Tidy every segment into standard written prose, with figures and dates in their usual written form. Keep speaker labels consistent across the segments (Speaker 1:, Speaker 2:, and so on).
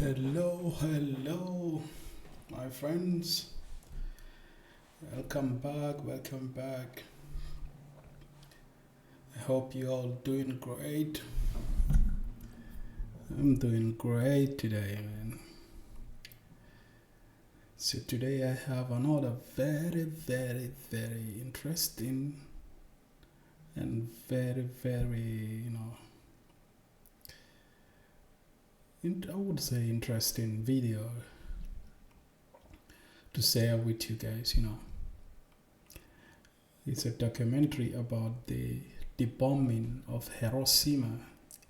Speaker 1: Hello, my friends. Welcome back. I hope you all doing great. I'm doing great today, man. So today I have another very interesting and very, I would say interesting video to share with you guys. It's a documentary about the bombing of Hiroshima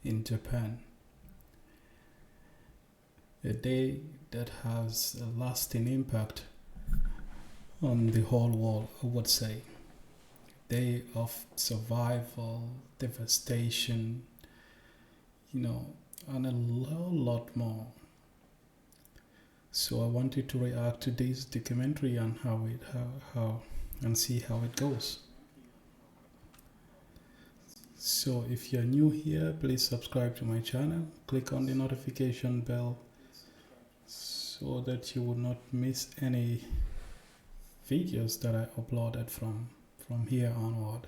Speaker 1: in Japan, a day that has a lasting impact on the whole world, I would say. Day of survival, devastation, and a lot more. So I wanted to react to this documentary and and see how it goes. So if you're new here, please subscribe to my channel, click on the notification bell so that you will not miss any videos that I uploaded from here onward.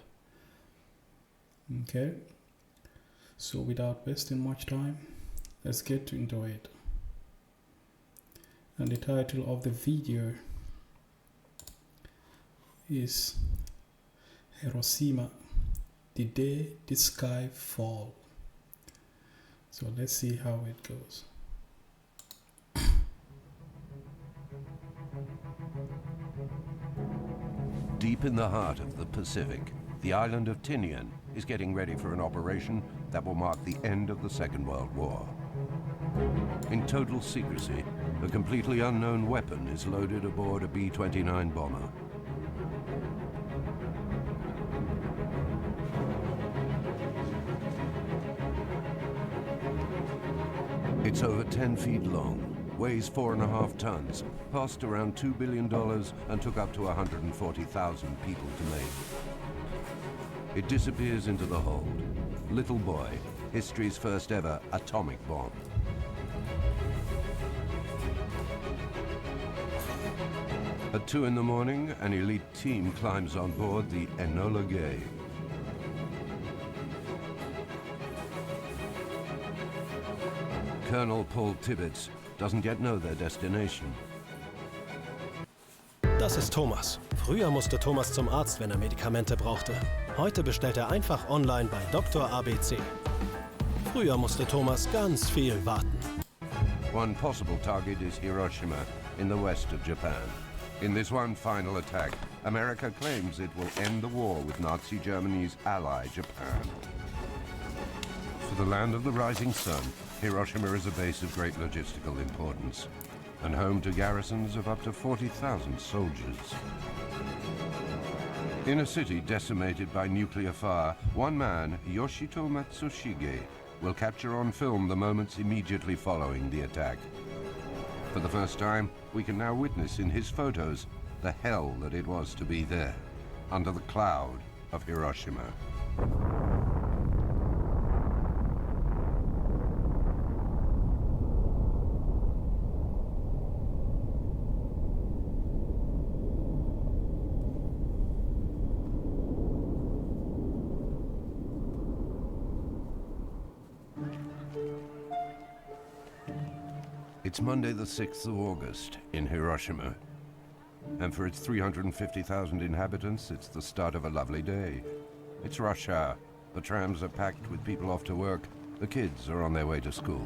Speaker 1: Okay, so without wasting much time, let's get into it. And the title of the video is Hiroshima, the day the sky fall. So let's see how it goes.
Speaker 2: Deep in the heart of the Pacific, the island of Tinian is getting ready for an operation that will mark the end of the Second World War. In total secrecy, a completely unknown weapon is loaded aboard a B-29 bomber. It's over 10 feet long, weighs 4.5 tons, cost around $2 billion, and took up to 140,000 people to make. It disappears into the hold. Little Boy, history's first ever atomic bomb. At 2 in the morning, an elite team climbs on board the Enola Gay. Colonel Paul Tibbets doesn't yet know their destination.
Speaker 3: Das ist Thomas. Früher musste Thomas zum Arzt, wenn er Medikamente brauchte. Heute bestellt er einfach online bei Dr. ABC. Früher musste Thomas ganz viel warten.
Speaker 2: One possible target is Hiroshima in the west of Japan. In this one final attack, America claims it will end the war with Nazi Germany's ally, Japan. For the land of the rising sun, Hiroshima is a base of great logistical importance and home to garrisons of up to 40,000 soldiers. In a city decimated by nuclear fire, one man, Yoshito Matsushige, will capture on film the moments immediately following the attack. For the first time, we can now witness in his photos the hell that it was to be there, under the cloud of Hiroshima. It's Monday the 6th of August in Hiroshima. And for its 350,000 inhabitants, it's the start of a lovely day. It's rush hour. The trams are packed with people off to work. The kids are on their way to school.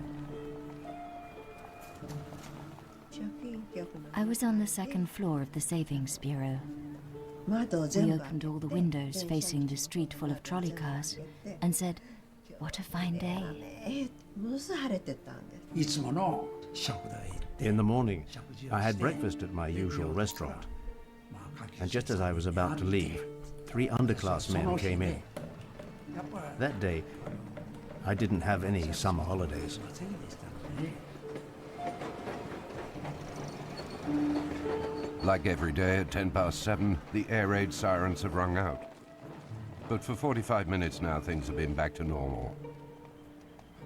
Speaker 4: I was on the second floor of the Savings Bureau. We opened all the windows facing the street full of trolley cars and said, "What a fine day."
Speaker 5: In the morning, I had breakfast at my usual restaurant. And just as I was about to leave, 3 underclass men came in. That day, I didn't have any summer holidays.
Speaker 2: Like every day at 7:10, the air raid sirens have rung out. But for 45 minutes now, things have been back to normal.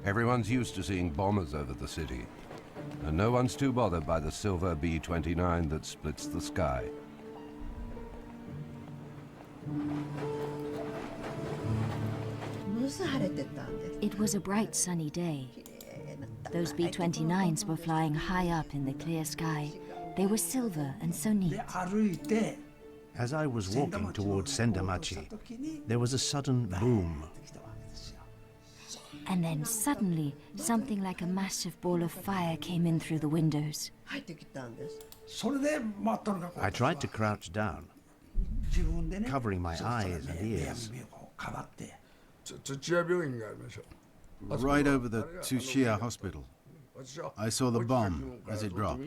Speaker 2: Everyone's used to seeing bombers over the city. And no one's too bothered by the silver B-29 that splits the sky.
Speaker 4: It was a bright sunny day. Those B-29s were flying high up in the clear sky. They were silver and so neat.
Speaker 5: As I was walking towards Sendamachi, there was a sudden boom.
Speaker 4: And then suddenly, something like a massive ball of fire came in through the windows.
Speaker 5: I tried to crouch down, covering my eyes and ears.
Speaker 6: Right over the Tsuchiya hospital. I saw the bomb as it dropped.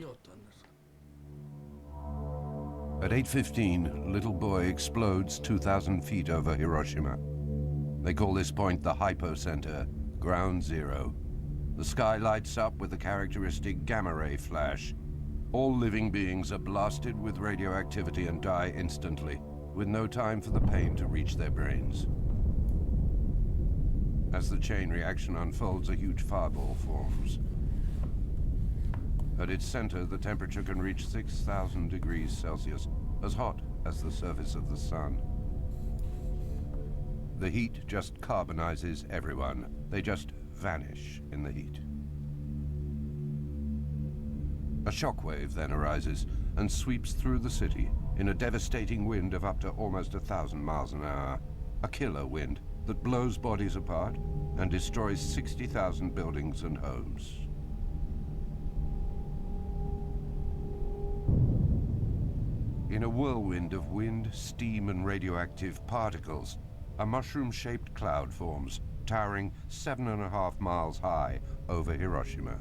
Speaker 2: At 8:15, little boy explodes 2,000 feet over Hiroshima. They call this point the hypocenter, ground zero. The sky lights up with the characteristic gamma ray flash. All living beings are blasted with radioactivity and die instantly, with no time for the pain to reach their brains. As the chain reaction unfolds, a huge fireball forms. At its center, the temperature can reach 6,000 degrees Celsius, as hot as the surface of the sun. The heat just carbonizes everyone. They just vanish in the heat. A shockwave then arises and sweeps through the city in a devastating wind of up to almost 1,000 miles an hour. A killer wind that blows bodies apart and destroys 60,000 buildings and homes. In a whirlwind of wind, steam, and radioactive particles, a mushroom-shaped cloud forms, towering 7.5 miles high over Hiroshima.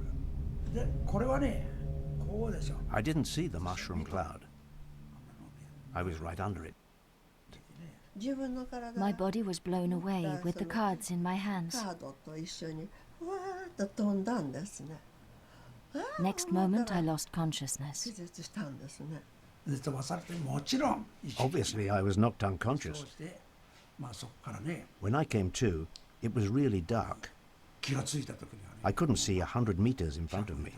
Speaker 5: I didn't see the mushroom cloud. I was right under it.
Speaker 4: My body was blown away with the cards in my hands. Next moment, I lost consciousness.
Speaker 5: Obviously, I was knocked unconscious. When I came to, it was really dark. I couldn't see 100 meters in front of me.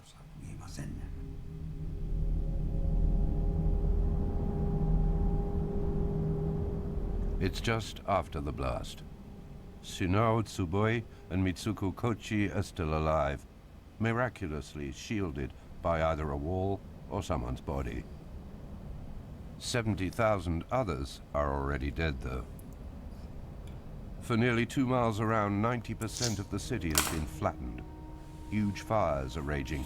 Speaker 2: It's just after the blast. Tsunao Tsuboi and Mitsuko Kochi are still alive, miraculously shielded by either a wall or someone's body. 70,000 others are already dead, though. For nearly 2 miles around, 90% of the city has been flattened. Huge fires are raging,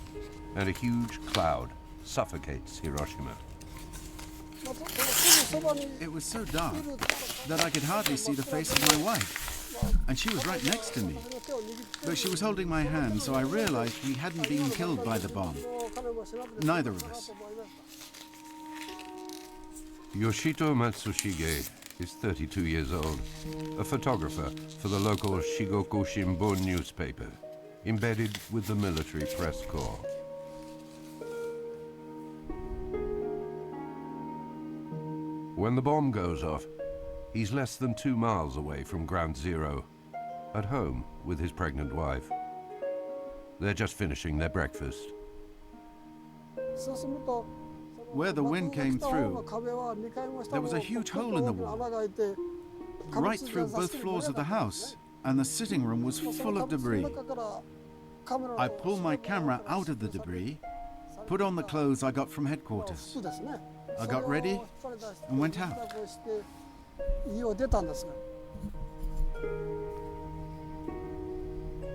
Speaker 2: and a huge cloud suffocates Hiroshima.
Speaker 6: It was so dark that I could hardly see the face of my wife, and she was right next to me. But she was holding my hand, so I realized we hadn't been killed by the bomb. Neither of us.
Speaker 2: Yoshito Matsushige is 32 years old, a photographer for the local Shigoku Shimbun newspaper, embedded with the military press corps. When the bomb goes off, he's less than 2 miles away from ground zero, at home with his pregnant wife. They're just finishing their breakfast.
Speaker 6: Where the wind came through, there was a huge hole in the wall, right through both floors of the house, and the sitting room was full of debris. I pulled my camera out of the debris, put on the clothes I got from headquarters. I got ready and went out.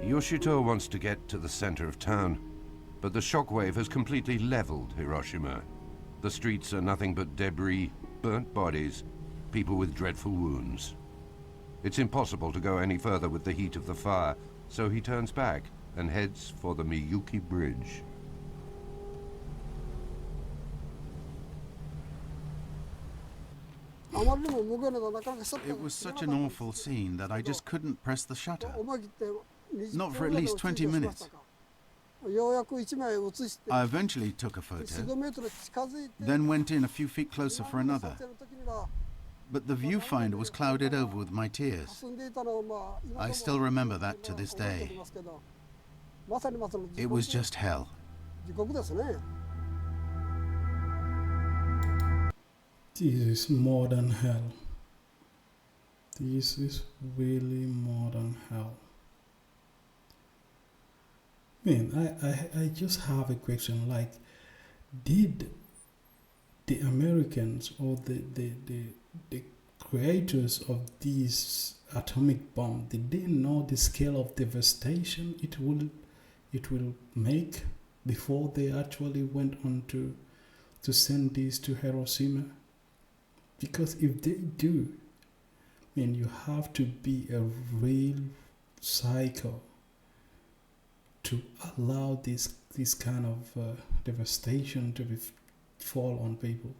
Speaker 2: Yoshito wants to get to the center of town, but the shockwave has completely leveled Hiroshima. The streets are nothing but debris, burnt bodies, people with dreadful wounds. It's impossible to go any further with the heat of the fire, so he turns back and heads for the Miyuki Bridge.
Speaker 6: It was such an awful scene that I just couldn't press the shutter. Not for at least 20 minutes. I eventually took a photo, then went in a few feet closer for another. But the viewfinder was clouded over with my tears. I still remember that to this day. It was just hell.
Speaker 1: This is modern hell. This is really modern hell. Man, I just have a question. Like, did the Americans or the creators of this atomic bomb, did they know the scale of devastation it will make before they actually went on to send this to Hiroshima? Because if they do, man, you have to be a real psycho to allow this kind of devastation to fall on people.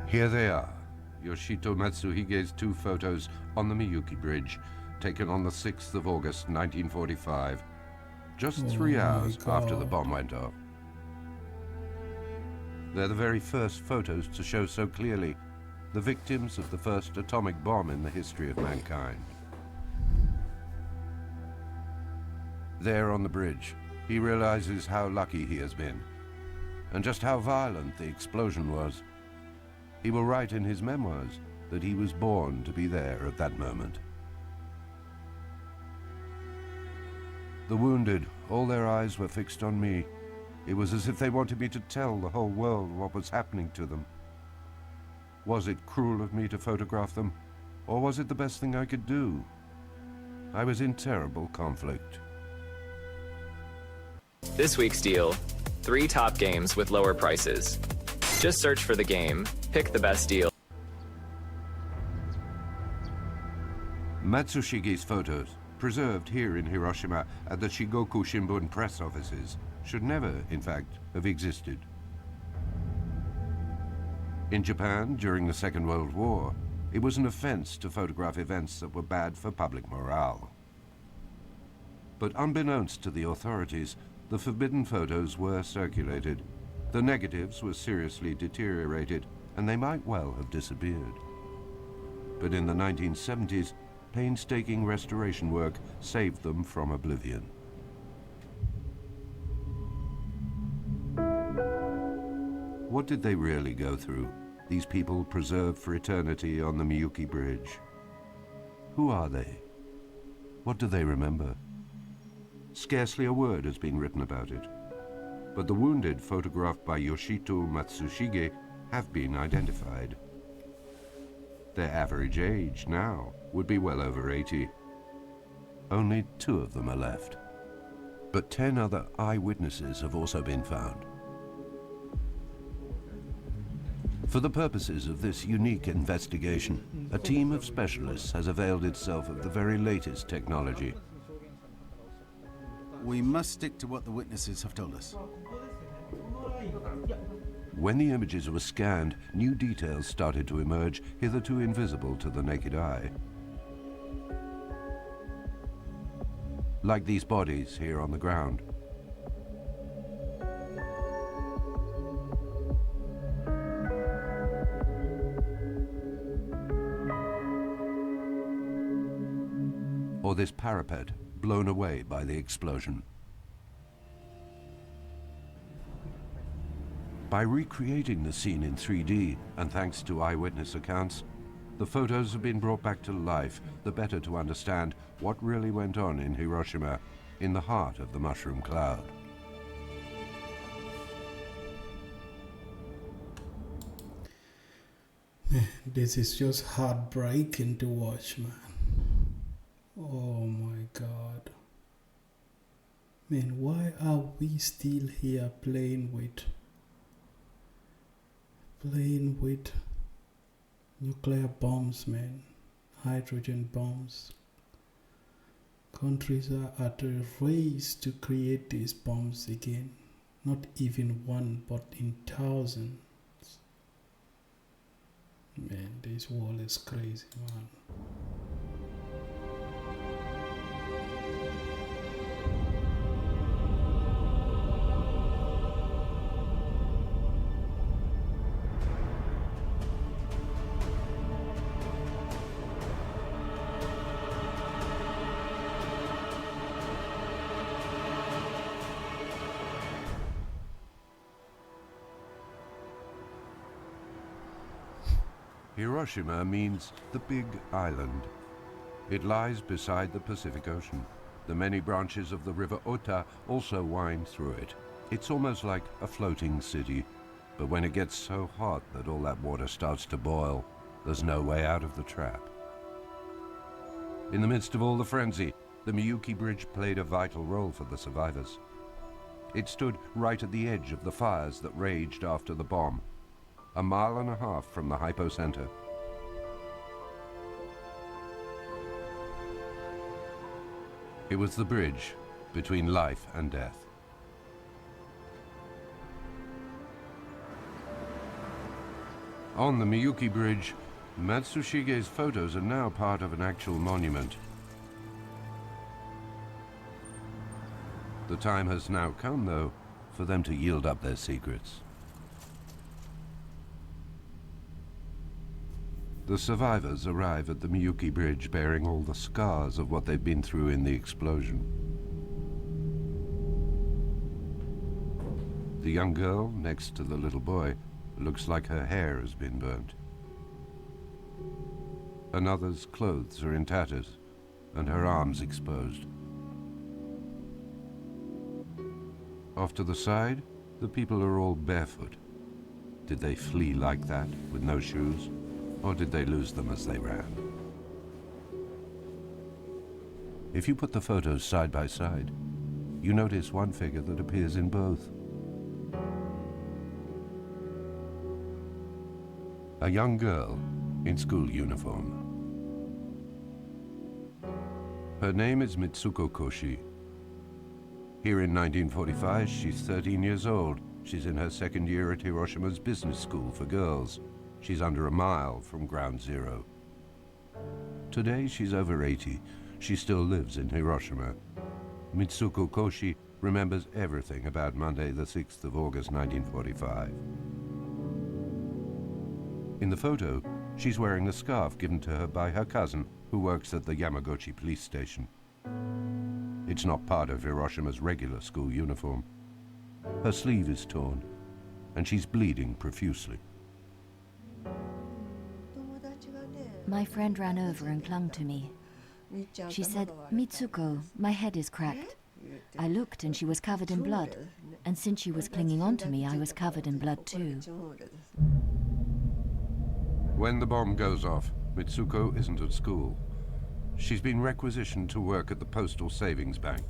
Speaker 2: Here they are, Yoshito Matsuhige's 2 photos on the Miyuki Bridge, taken on the 6th of August 1945, just 3 hours after the bomb went off. They're the very first photos to show so clearly the victims of the first atomic bomb in the history of mankind. There on the bridge, he realizes how lucky he has been, and just how violent the explosion was. He will write in his memoirs that he was born to be there at that moment. The wounded, all their eyes were fixed on me. It was as if they wanted me to tell the whole world what was happening to them. Was it cruel of me to photograph them, or was it the best thing I could do? I was in terrible conflict.
Speaker 7: This week's deal, 3 top games with lower prices. Just search for the game, pick the best deal.
Speaker 2: Matsushige's photos, preserved here in Hiroshima at the Shigoku Shimbun press offices, should never, in fact, have existed. In Japan, during the Second World War, it was an offense to photograph events that were bad for public morale. But unbeknownst to the authorities, the forbidden photos were circulated. The negatives were seriously deteriorated, and they might well have disappeared. But in the 1970s, painstaking restoration work saved them from oblivion. What did they really go through, these people preserved for eternity on the Miyuki Bridge? Who are they? What do they remember? Scarcely a word has been written about it. But the wounded photographed by Yoshito Matsushige have been identified. Their average age now would be well over 80. Only 2 of them are left. But 10 other eyewitnesses have also been found. For the purposes of this unique investigation, a team of specialists has availed itself of the very latest technology.
Speaker 6: We must stick to what the witnesses have told us.
Speaker 2: When the images were scanned, new details started to emerge, hitherto invisible to the naked eye. Like these bodies here on the ground. Or this parapet blown away by the explosion. By recreating the scene in 3D, and thanks to eyewitness accounts, the photos have been brought back to life, the better to understand what really went on in Hiroshima, in the heart of the mushroom cloud.
Speaker 1: This is just heartbreaking to watch, man. Oh my God. Man, why are we still here playing with nuclear bombs, man? Hydrogen bombs. Countries are at a race to create these bombs again. Not even one, but in thousands. Man, this world is crazy, man.
Speaker 2: Hiroshima means the big island. It lies beside the Pacific Ocean. The many branches of the river Ota also wind through it. It's almost like a floating city, but when it gets so hot that all that water starts to boil, there's no way out of the trap. In the midst of all the frenzy, the Miyuki Bridge played a vital role for the survivors. It stood right at the edge of the fires that raged after the bomb, a mile and a half from the hypocenter. It was the bridge between life and death. On the Miyuki Bridge, Matsushige's photos are now part of an actual monument. The time has now come, though, for them to yield up their secrets. The survivors arrive at the Miyuki Bridge bearing all the scars of what they've been through in the explosion. The young girl next to the little boy looks like her hair has been burnt. Another's clothes are in tatters and her arms exposed. Off to the side, the people are all barefoot. Did they flee like that, with no shoes? Or did they lose them as they ran? If you put the photos side by side, you notice one figure that appears in both. A young girl in school uniform. Her name is Mitsuko Koshi. Here in 1945, she's 13 years old. She's in her second year at Hiroshima's business school for girls. She's under a mile from ground zero. Today, she's over 80. She still lives in Hiroshima. Mitsuko Koshi remembers everything about Monday, the 6th of August, 1945. In the photo, she's wearing the scarf given to her by her cousin, who works at the Yamaguchi police station. It's not part of Hiroshima's regular school uniform. Her sleeve is torn, and she's bleeding profusely.
Speaker 4: My friend ran over and clung to me. She said, "Mitsuko, my head is cracked." I looked and she was covered in blood, and since she was clinging on to me, I was covered in blood too.
Speaker 2: When the bomb goes off, Mitsuko isn't at school. She's been requisitioned to work at the Postal Savings Bank.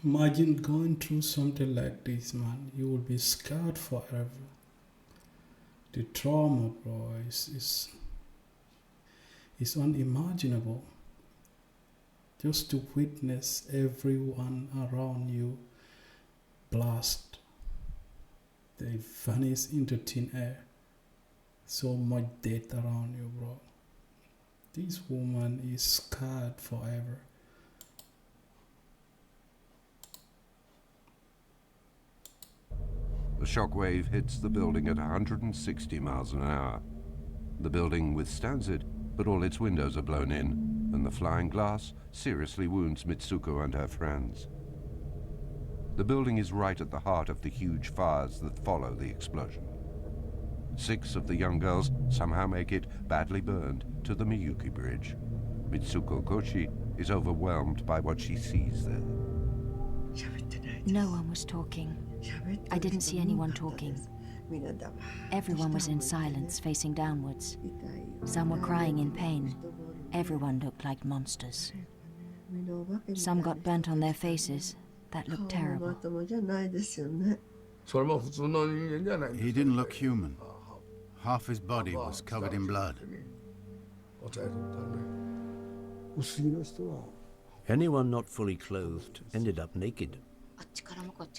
Speaker 1: Imagine going through something like this, man. You will be scarred forever. The trauma, bro, is unimaginable. Just to witness everyone around you blast. They vanish into thin air. So much death around you, bro. This woman is scarred forever.
Speaker 2: The shockwave hits the building at 160 miles an hour. The building withstands it, but all its windows are blown in, and the flying glass seriously wounds Mitsuko and her friends. The building is right at the heart of the huge fires that follow the explosion. 6 of the young girls somehow make it, badly burned, to the Miyuki Bridge. Mitsuko Koshi is overwhelmed by what she sees there.
Speaker 4: No one was talking. I didn't see anyone talking. Everyone was in silence, facing downwards. Some were crying in pain. Everyone looked like monsters. Some got burnt on their faces. That looked terrible.
Speaker 6: He didn't look human. Half his body was covered in blood.
Speaker 5: Anyone not fully clothed ended up naked.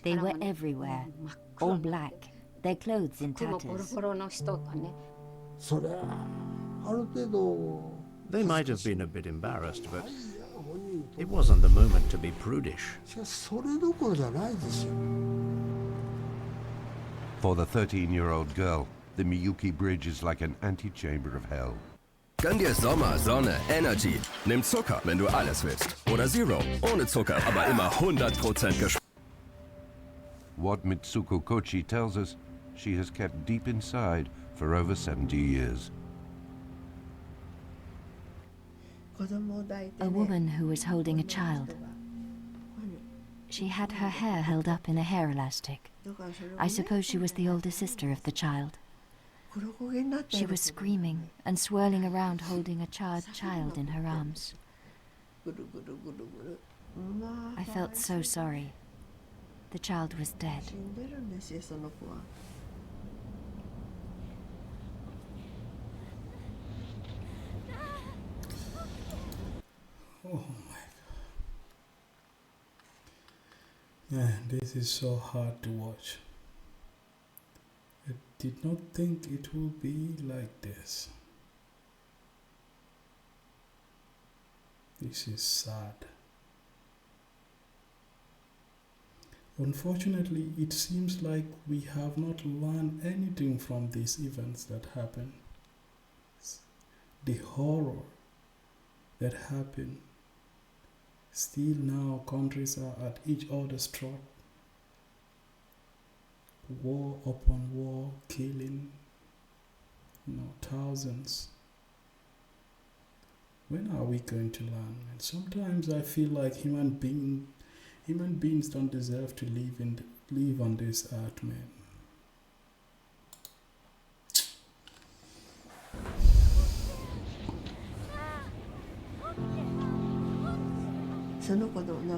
Speaker 4: They were everywhere, all black, their clothes in tatters.
Speaker 5: They might have been a bit embarrassed, but it wasn't the moment to be prudish.
Speaker 2: For the 13-year-old girl, the Miyuki Bridge is like an antechamber of hell.
Speaker 8: Gönn dir Sommer, Sonne, Energy. Nimm Zucker, wenn du alles willst. Oder Zero, ohne Zucker, aber immer 100% Geschmack.
Speaker 2: What Mitsuko Kochi tells us she has kept deep inside for over 70 years.
Speaker 4: A woman who was holding a child. She had her hair held up in a hair elastic. I suppose she was the older sister of the child. She was screaming and swirling around holding a charred child in her arms. I felt so sorry. The child was dead.
Speaker 1: Oh my god. Man, this is so hard to watch. I did not think it would be like this. This is sad. Unfortunately, it seems like we have not learned anything from these events that happened. The horror that happened. Still now countries are at each other's throat. War upon war, killing, thousands. When are we going to learn? And sometimes I feel like human beings don't deserve to live on this earth, man.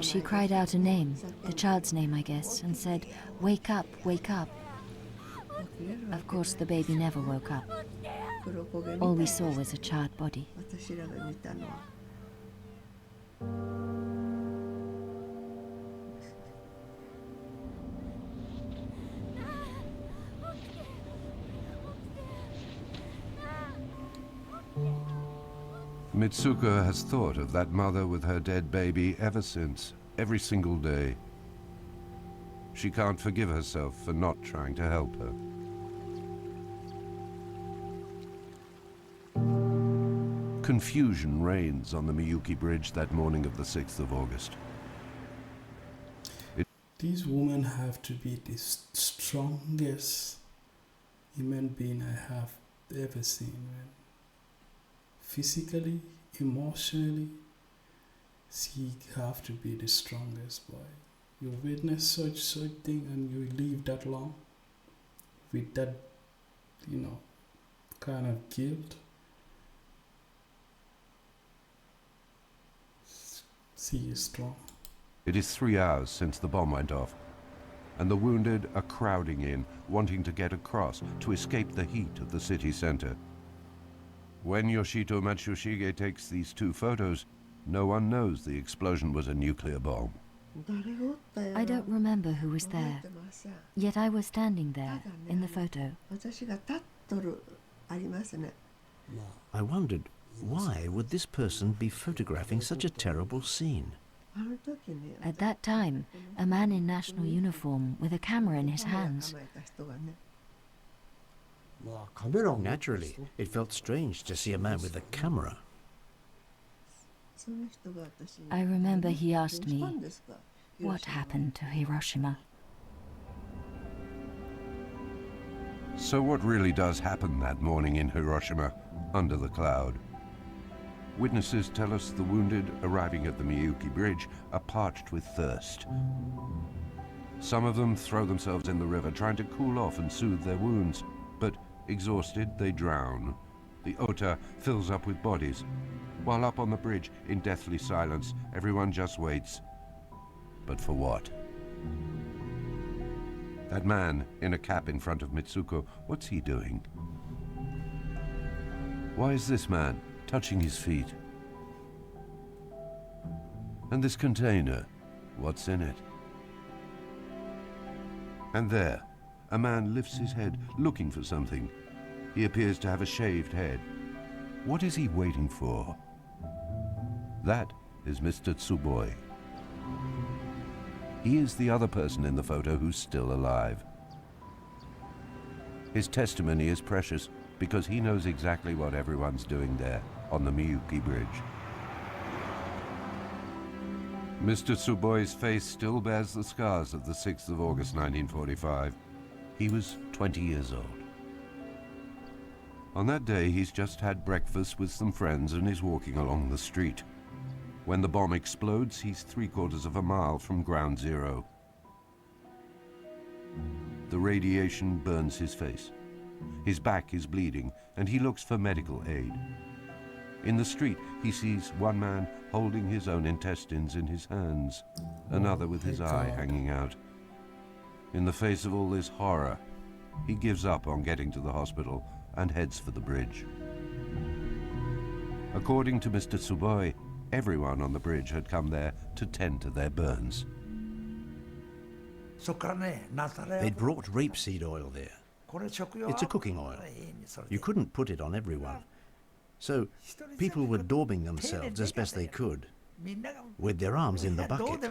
Speaker 4: She cried out a name, the child's name I guess, and said, "Wake up, wake up." Of course the baby never woke up. All we saw was a charred body.
Speaker 2: Mitsuko has thought of that mother with her dead baby ever since, every single day. She can't forgive herself for not trying to help her. Confusion reigns on the Miyuki Bridge that morning of the 6th of August.
Speaker 1: These women have to be the strongest human being I have ever seen, man. Physically, emotionally, she have to be the strongest, boy. You witness such thing and you live that long with that, kind of guilt. She is strong.
Speaker 2: It is 3 hours since the bomb went off, and the wounded are crowding in, wanting to get across to escape the heat of the city center. When Yoshito Matsushige takes these 2 photos, no one knows the explosion was a nuclear bomb.
Speaker 4: I don't remember who was there, yet I was standing there in the photo.
Speaker 5: I wondered, why would this person be photographing such a terrible scene?
Speaker 4: At that time, a man in national uniform with a camera in his hands.
Speaker 5: Naturally, it felt strange to see a man with a camera.
Speaker 4: I remember he asked me, "What happened to Hiroshima?"
Speaker 2: So what really does happen that morning in Hiroshima, under the cloud? Witnesses tell us the wounded arriving at the Miyuki Bridge are parched with thirst. Some of them throw themselves in the river, trying to cool off and soothe their wounds, but exhausted, they drown. The ota fills up with bodies. While up on the bridge, in deathly silence, everyone just waits. But for what? That man in a cap in front of Mitsuko, what's he doing? Why is this man touching his feet? And this container, what's in it? And there, a man lifts his head, looking for something. He appears to have a shaved head. What is he waiting for? That is Mr. Tsuboi. He is the other person in the photo who's still alive. His testimony is precious because he knows exactly what everyone's doing there on the Miyuki Bridge. Mr. Tsuboi's face still bears the scars of the 6th of August 1945. He was 20 years old. On that day, he's just had breakfast with some friends and is walking along the street. When the bomb explodes, he's 3/4 of a mile from ground zero. The radiation burns his face. His back is bleeding, and he looks for medical aid. In the street, he sees one man holding his own intestines in his hands, another with his eye hanging out. In the face of all this horror, he gives up on getting to the hospital and heads for the bridge. According to Mr. Tsuboi, everyone on the bridge had come there to tend to their burns.
Speaker 5: They'd brought rapeseed oil there. It's a cooking oil. You couldn't put it on everyone. So people were daubing themselves as best they could, with their arms in the bucket.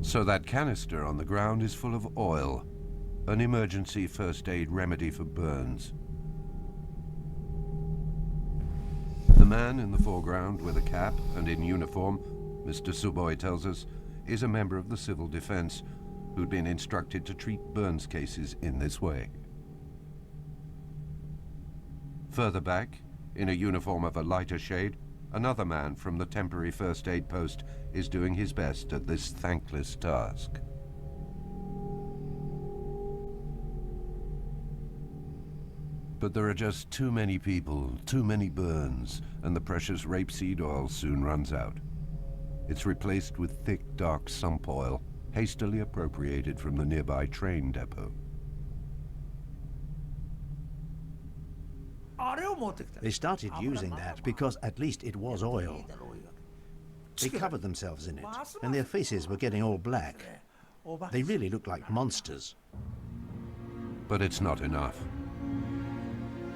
Speaker 2: So that canister on the ground is full of oil, an emergency first aid remedy for burns. The man in the foreground with a cap and in uniform, Mr. Tsuboi tells us, is a member of the civil defense who'd been instructed to treat burns cases in this way. Further back, in a uniform of a lighter shade, another man from the temporary first aid post is doing his best at this thankless task. But there are just too many people, too many burns, and the precious rapeseed oil soon runs out. It's replaced with thick, dark sump oil, hastily appropriated from the nearby train depot.
Speaker 5: They started using that because at least it was oil. They covered themselves in it, and their faces were getting all black. They really looked like monsters.
Speaker 2: But it's not enough.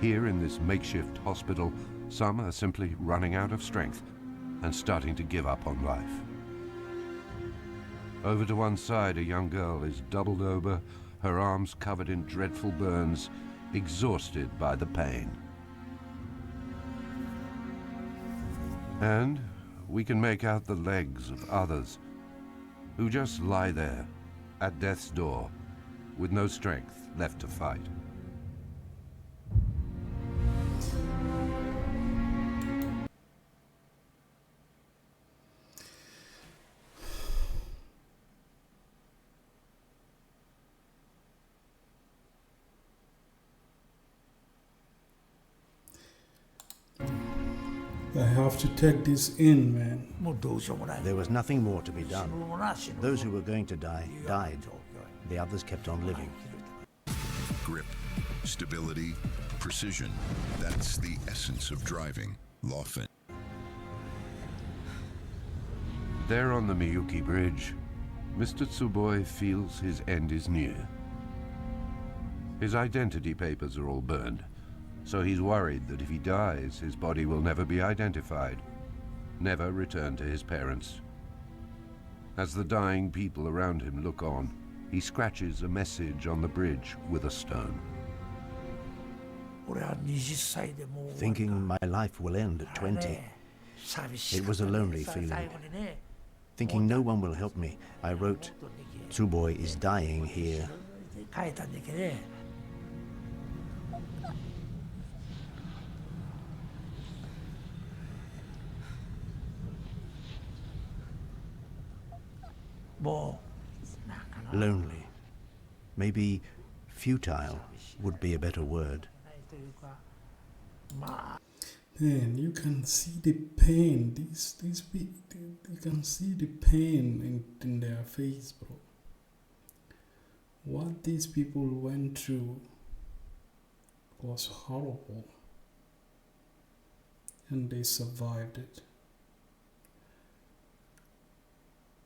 Speaker 2: Here in this makeshift hospital, some are simply running out of strength and starting to give up on life. Over to one side, a young girl is doubled over, her arms covered in dreadful burns, exhausted by the pain. And we can make out the legs of others who just lie there at death's door with no strength left to fight.
Speaker 1: I have to take this in, man.
Speaker 5: There was nothing more to be done. Those who were going to die, died. The others kept on living.
Speaker 9: Grip, stability, precision. That's the essence of driving. Lawfin.
Speaker 2: There on the Miyuki Bridge, Mr. Tsuboi feels his end is near. His identity papers are all burned, so he's worried that if he dies, his body will never be identified, never return to his parents. As the dying people around him look on, he scratches a message on the bridge with a stone.
Speaker 5: Thinking my life will end at 20. It was a lonely feeling. Thinking no one will help me, I wrote, "Tsuboi is dying here." Lonely. Maybe futile would be a better word.
Speaker 1: Man, you can see the pain. These people, you can see the pain in their face, bro. What these people went through was horrible, and they survived it.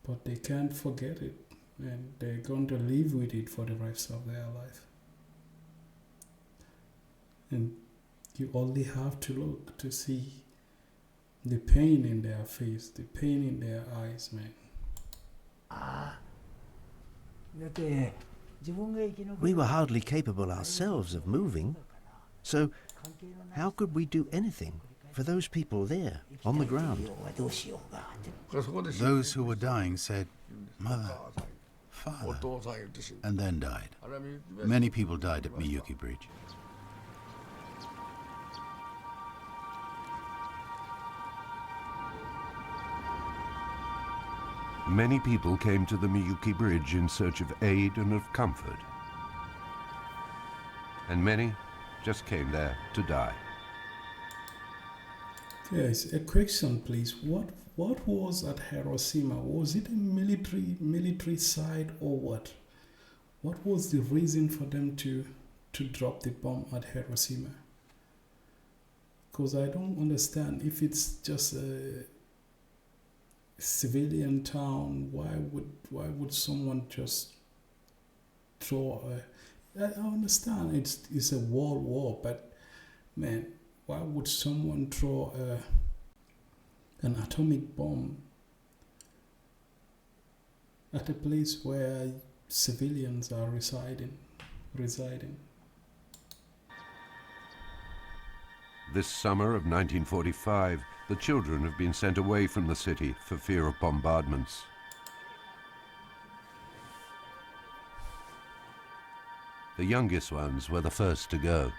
Speaker 1: But they can't forget it, and they're going to live with it for the rest of their life. And you only have to look to see the pain in their face, the pain in their eyes, man.
Speaker 5: We were hardly capable ourselves of moving, so how could we do anything for those people there on the ground?
Speaker 6: Those who were dying said, "Mother, father, and then died. Many people died at Miyuki Bridge.
Speaker 2: Many people came to the Miyuki Bridge in search of aid and of comfort. And many just came there to die.
Speaker 1: Yes, a question, please. What was at Hiroshima? Was it a military site or what? What was the reason for them to drop the bomb at Hiroshima? Because I don't understand. If it's just a civilian town, why would someone just throw a... I understand it's a world war, but man, why would someone throw an atomic bomb at a place where civilians are residing?
Speaker 2: This summer of 1945, the children have been sent away from the city for fear of bombardments. The youngest ones were the first to go.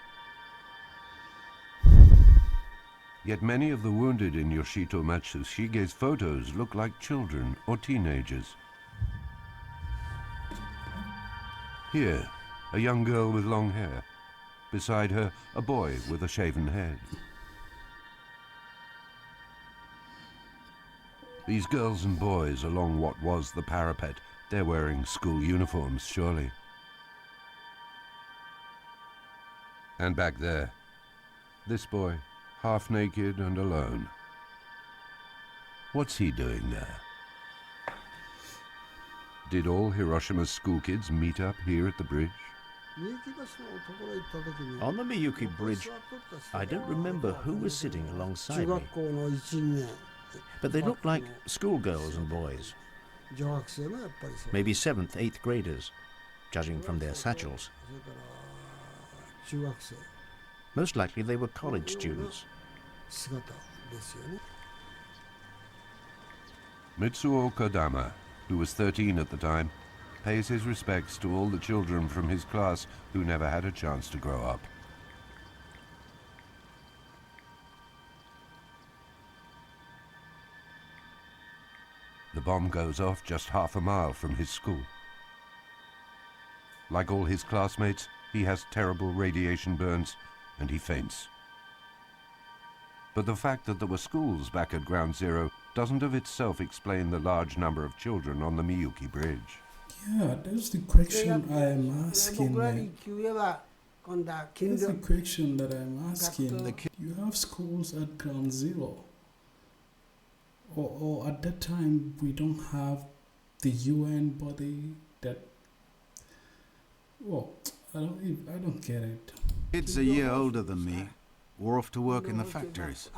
Speaker 2: Yet many of the wounded in Yoshito Matsushige's photos look like children or teenagers. Here, a young girl with long hair. Beside her, a boy with a shaven head. These girls and boys along what was the parapet, they're wearing school uniforms, surely. And back there, this boy, half naked and alone. What's he doing there? Did all Hiroshima's school kids meet up here at the bridge?
Speaker 5: On the Miyuki Bridge, I don't remember who was sitting alongside me, but they looked like schoolgirls and boys. Maybe 7th, 8th graders, judging from their satchels. Most likely they were college students.
Speaker 2: Mitsuo Kodama, who was 13 at the time, pays his respects to all the children from his class who never had a chance to grow up. The bomb goes off just half a mile from his school. Like all his classmates, he has terrible radiation burns and he faints. But the fact that there were schools back at Ground Zero doesn't of itself explain the large number of children on the Miyuki Bridge.
Speaker 1: Yeah, that's the question I am asking. That's the question that I'm asking. You have schools at Ground Zero. Or at that time, we don't have the UN body that... Well, I don't get it.
Speaker 6: Kids a year older than me were off to work in the factories.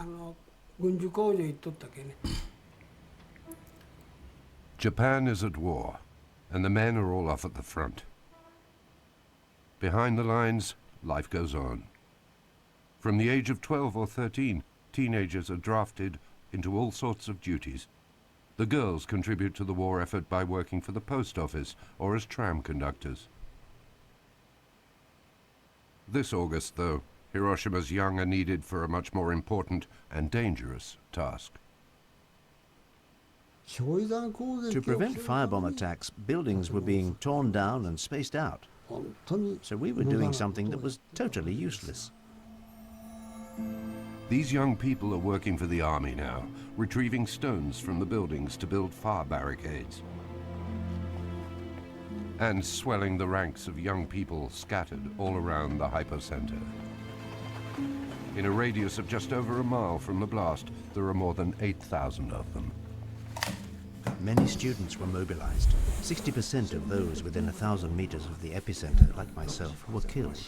Speaker 2: Japan is at war, and the men are all off at the front. Behind the lines, life goes on. From the age of 12 or 13, teenagers are drafted into all sorts of duties. The girls contribute to the war effort by working for the post office or as tram conductors. This August, though, Hiroshima's young are needed for a much more important and dangerous task.
Speaker 5: To prevent firebomb attacks, buildings were being torn down and spaced out. So we were doing something that was totally useless.
Speaker 2: These young people are working for the army now, retrieving stones from the buildings to build fire barricades. And swelling the ranks of young people scattered all around the hypocenter. In a radius of just over a mile from the blast, there are more than 8,000 of them.
Speaker 5: Many students were mobilized. 60% of those within 1,000 meters of the epicenter, like myself, were killed.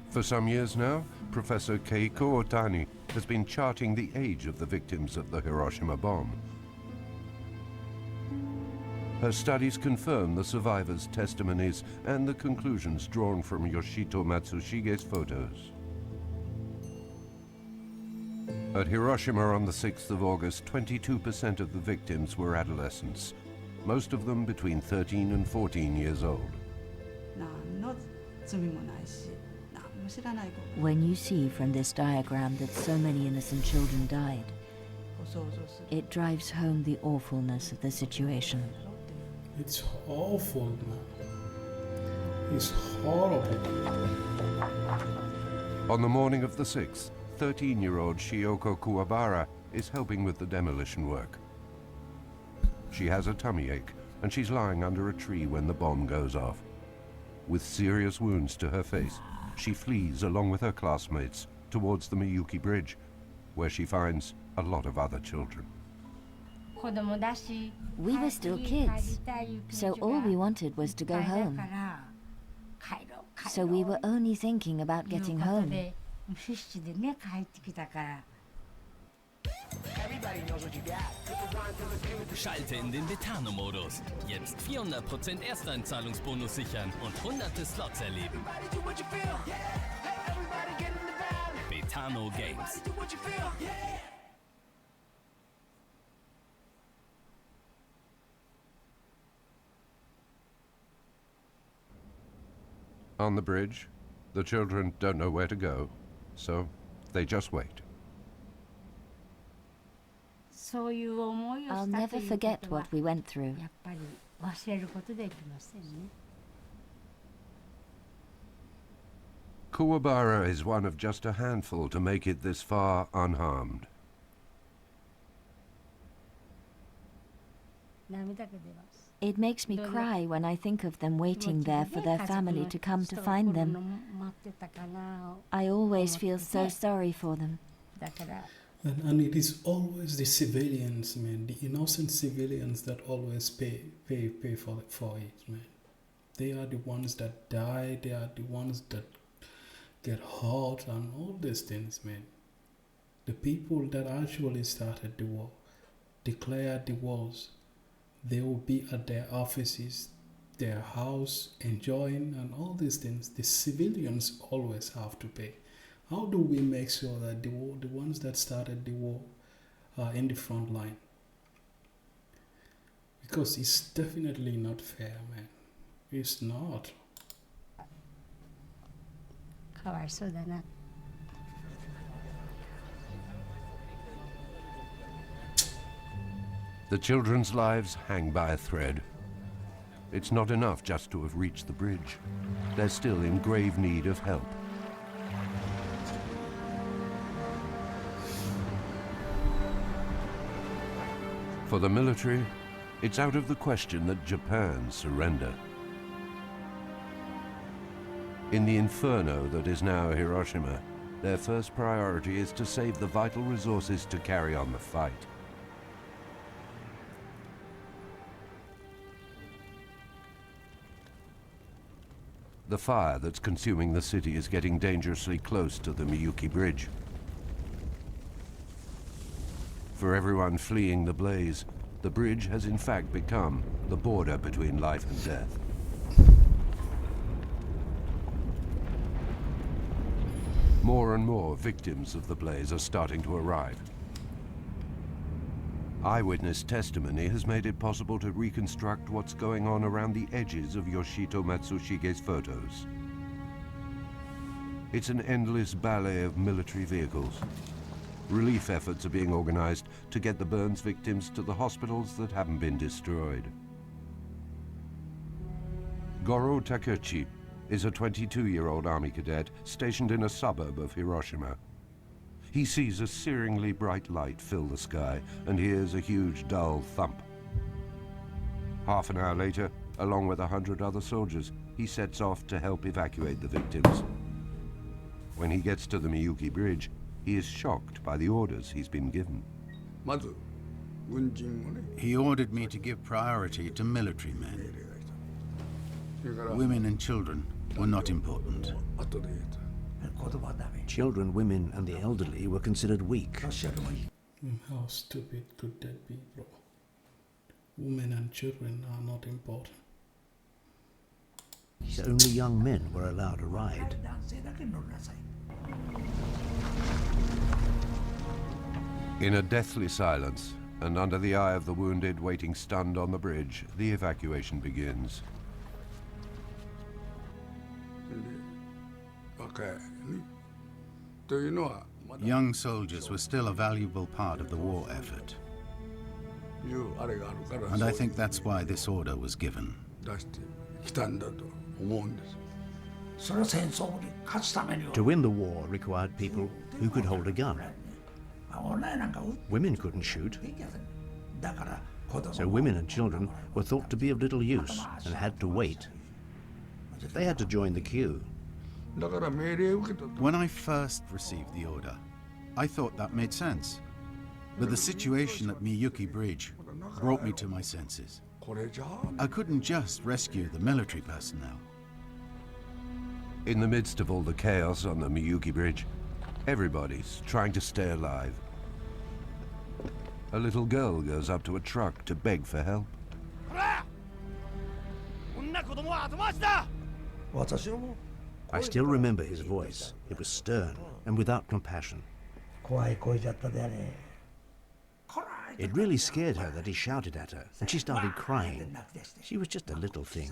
Speaker 2: For some years now, Professor Keiko Otani has been charting the age of the victims of the Hiroshima bomb. Her studies confirm the survivors' testimonies and the conclusions drawn from Yoshito Matsushige's photos. At Hiroshima on the 6th of August, 22% of the victims were adolescents, most of them between 13 and 14 years old.
Speaker 4: When you see from this diagram that so many innocent children died, it drives home the awfulness of the situation.
Speaker 1: It's awful, man. It's horrible.
Speaker 2: On the morning of the 6th, 13-year-old Shioko Kuwabara is helping with the demolition work. She has a tummy ache, and she's lying under a tree when the bomb goes off. With serious wounds to her face, she flees along with her classmates towards the Miyuki Bridge, where she finds a lot of other children.
Speaker 4: We were still kids, so all we wanted was to go home. So we were only thinking about getting home.
Speaker 8: Schalte in den Betano-Modus. Jetzt 400% Ersteinzahlungsbonus sichern und hunderte Slots erleben. Betano Games.
Speaker 2: On the bridge, the children don't know where to go, so they just wait.
Speaker 4: I'll never forget what we went through.
Speaker 2: Kuwabara is one of just a handful to make it this far unharmed.
Speaker 4: It makes me cry when I think of them waiting there for their family to come to find them. I always feel so sorry for them.
Speaker 1: And it is always the civilians, man, the innocent civilians that always pay for it, man. They are the ones that die, they are the ones that get hurt and all these things, man. The people that actually started the war, declared the wars, they will be at their offices, their house, enjoying and all these things. The civilians always have to pay. How do we make sure that the ones that started the war are in the front line? Because it's definitely not fair, man. It's not.
Speaker 2: The children's lives hang by a thread. It's not enough just to have reached the bridge. They're still in grave need of help. For the military, it's out of the question that Japan surrender. In the inferno that is now Hiroshima, their first priority is to save the vital resources to carry on the fight. The fire that's consuming the city is getting dangerously close to the Miyuki Bridge. For everyone fleeing the blaze, the bridge has in fact become the border between life and death. More and more victims of the blaze are starting to arrive. Eyewitness testimony has made it possible to reconstruct what's going on around the edges of Yoshito Matsushige's photos. It's an endless ballet of military vehicles. Relief efforts are being organized to get the burns victims to the hospitals that haven't been destroyed. Goro Takechi is a 22-year-old army cadet stationed in a suburb of Hiroshima. He sees a searingly bright light fill the sky and hears a huge, dull thump. Half an hour later, along with 100 other soldiers, he sets off to help evacuate the victims. When he gets to the Miyuki Bridge, he is shocked by the orders he's been given.
Speaker 6: He ordered me to give priority to military men. Women and children were not important.
Speaker 5: Children, women, and the elderly were considered weak.
Speaker 1: How stupid could that be, bro? Women and children are not important.
Speaker 5: So only young men were allowed a ride.
Speaker 2: In a deathly silence, and under the eye of the wounded waiting stunned on the bridge, the evacuation begins.
Speaker 6: Young soldiers were still a valuable part of the war effort. And I think that's why this order was given.
Speaker 5: To win the war required people who could hold a gun. Women couldn't shoot, so women and children were thought to be of little use and had to wait. They had to join the queue.
Speaker 6: When I first received the order, I thought that made sense. But the situation at Miyuki Bridge brought me to my senses. I couldn't just rescue the military personnel.
Speaker 2: In the midst of all the chaos on the Miyuki Bridge, everybody's trying to stay alive. A little girl goes up to a truck to beg for help.
Speaker 5: I still remember his voice. It was stern and without compassion. It really scared her that he shouted at her, and she started crying. She was just a little thing.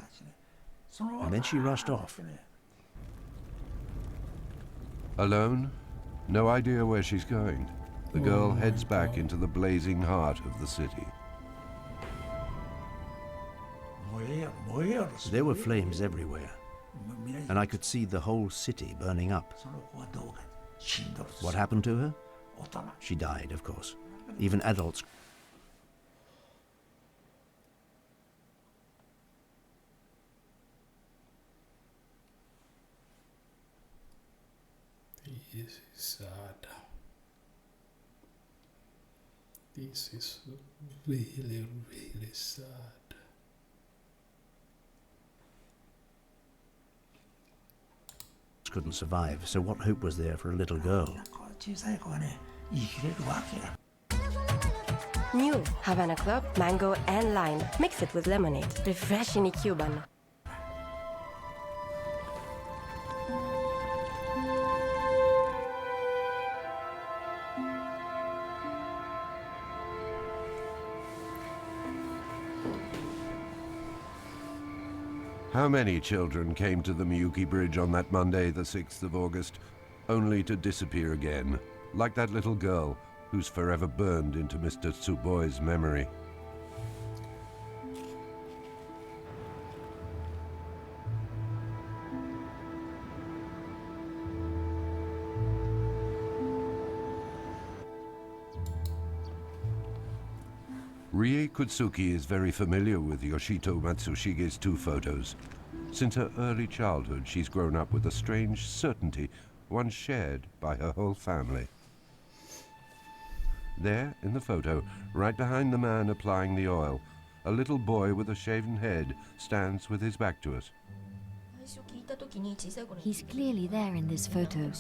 Speaker 5: And then she rushed off.
Speaker 2: Alone, no idea where she's going. The girl heads back into the blazing heart of the city.
Speaker 5: There were flames everywhere, and I could see the whole city burning up. What happened to her? She died, of course. Even adults.
Speaker 1: This is sad. This is really, really sad.
Speaker 5: Couldn't survive, so what hope was there for a little girl?
Speaker 10: New Havana Club, mango and lime. Mix it with lemonade. Refreshingly Cuban.
Speaker 2: How many children came to the Miyuki Bridge on that Monday, the 6th of August, only to disappear again, like that little girl who's forever burned into Mr. Tsuboi's memory. Rie Kutsuki is very familiar with Yoshito Matsushige's two photos. Since her early childhood, she's grown up with a strange certainty, one shared by her whole family. There, in the photo, right behind the man applying the oil, a little boy with a shaven head stands with his back to us.
Speaker 4: He's clearly there in this photo.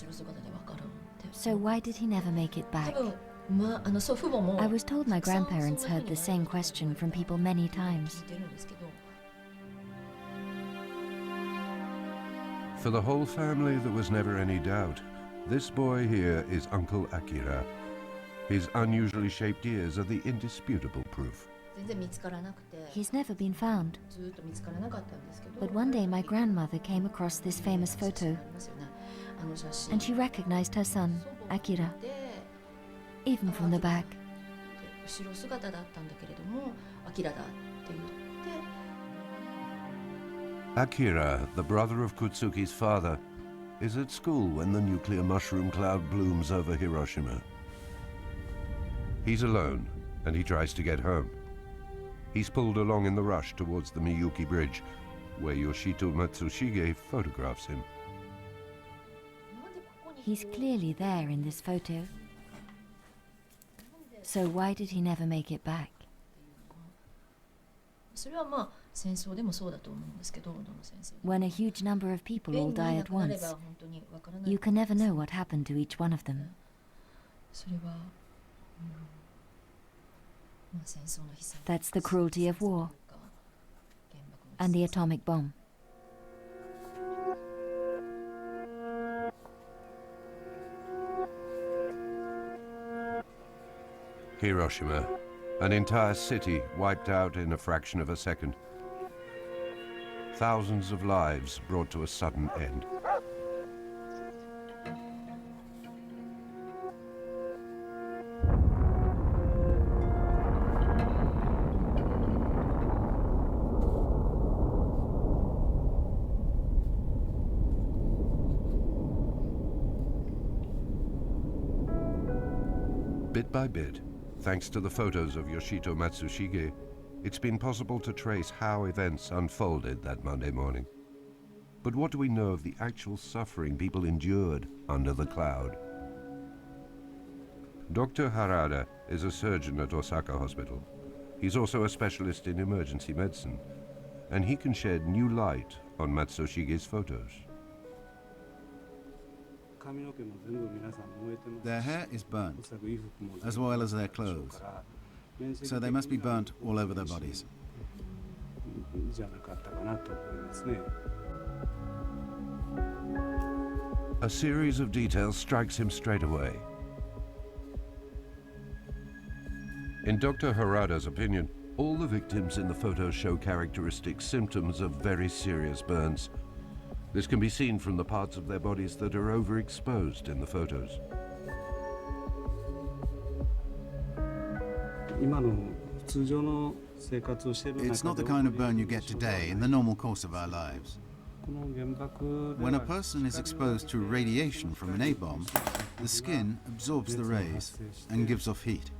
Speaker 4: So why did he never make it back? I was told my grandparents heard the same question from people many times.
Speaker 2: For the whole family, there was never any doubt. This boy here is Uncle Akira. His unusually shaped ears are the indisputable proof.
Speaker 4: He's never been found. But one day my grandmother came across this famous photo, and she recognized her son, Akira, even from the back.
Speaker 2: Akira, the brother of Kutsuki's father, is at school when the nuclear mushroom cloud blooms over Hiroshima. He's alone, and he tries to get home. He's pulled along in the rush towards the Miyuki Bridge, where Yoshito Matsushige photographs him.
Speaker 4: He's clearly there in this photo. So why did he never make it back? When a huge number of people all die at once, you can never know what happened to each one of them. That's the cruelty of war and the atomic bomb.
Speaker 2: Hiroshima, An entire city wiped out in a fraction of a second. Thousands of lives brought to a sudden end. Bit by bit, thanks to the photos of Yoshito Matsushige, it's been possible to trace how events unfolded that Monday morning. But what do we know of the actual suffering people endured under the cloud? Dr. Harada is a surgeon at Osaka Hospital. He's also a specialist in emergency medicine, and he can shed new light on Matsushige's photos.
Speaker 6: Their hair is burnt, as well as their clothes. So they must be burnt all over their bodies.
Speaker 2: A series of details strikes him straight away. In Dr. Harada's opinion, all the victims in the photos show characteristic symptoms of very serious burns. This can be seen from the parts of their bodies that are overexposed in the photos.
Speaker 6: It's not the kind of burn you get today in the normal course of our lives. When a person is exposed to radiation from an A-bomb, the skin absorbs the rays and gives off heat.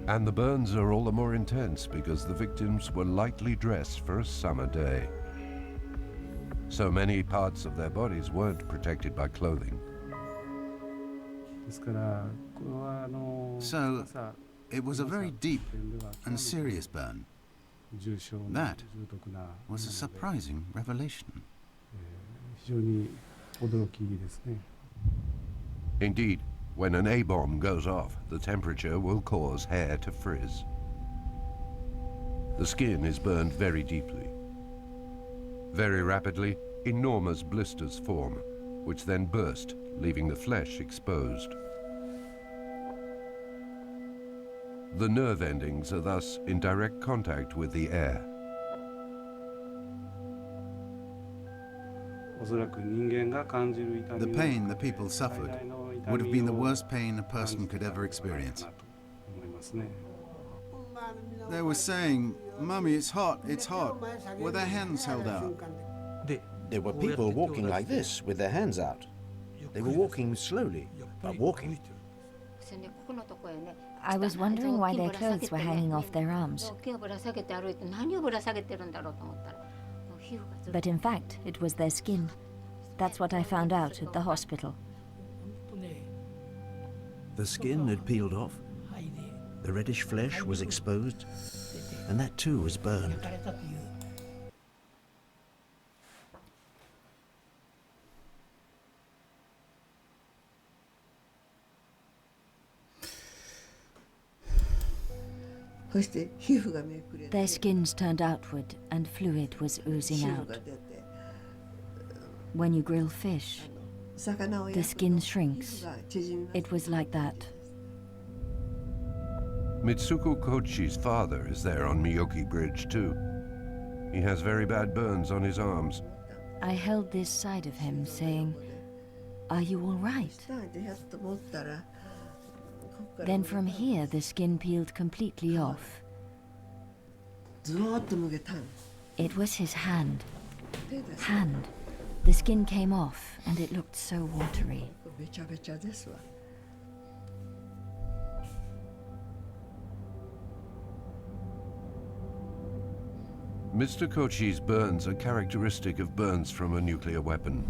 Speaker 2: And the burns are all the more intense because the victims were lightly dressed for a summer day. So many parts of their bodies weren't protected by clothing.
Speaker 6: So, it was a very deep and serious burn. That was a surprising revelation.
Speaker 2: Indeed, when an A-bomb goes off, the temperature will cause hair to frizz. The skin is burned very deeply. Very rapidly, enormous blisters form, which then burst, leaving the flesh exposed. The nerve endings are thus in direct contact with the air.
Speaker 6: The pain the people suffered would have been the worst pain a person could ever experience. They were saying, "Mummy, it's hot, with their hands held out.
Speaker 5: There were people walking like this, with their hands out. They were walking slowly, but walking.
Speaker 4: I was wondering why their clothes were hanging off their arms. But in fact, it was their skin. That's what I found out at the hospital.
Speaker 5: The skin had peeled off. The reddish flesh was exposed, and that too was burned.
Speaker 4: Their skins turned outward and fluid was oozing out. When you grill fish, the skin shrinks. It was like that.
Speaker 2: Mitsuko Kochi's father is there on Miyoki Bridge too. He has very bad burns on his arms.
Speaker 4: I held this side of him, saying, "Are you all right?" Then from here, the skin peeled completely off. It was his hand. The skin came off, and it looked so watery.
Speaker 2: Mr. Kochi's burns are characteristic of burns from a nuclear weapon.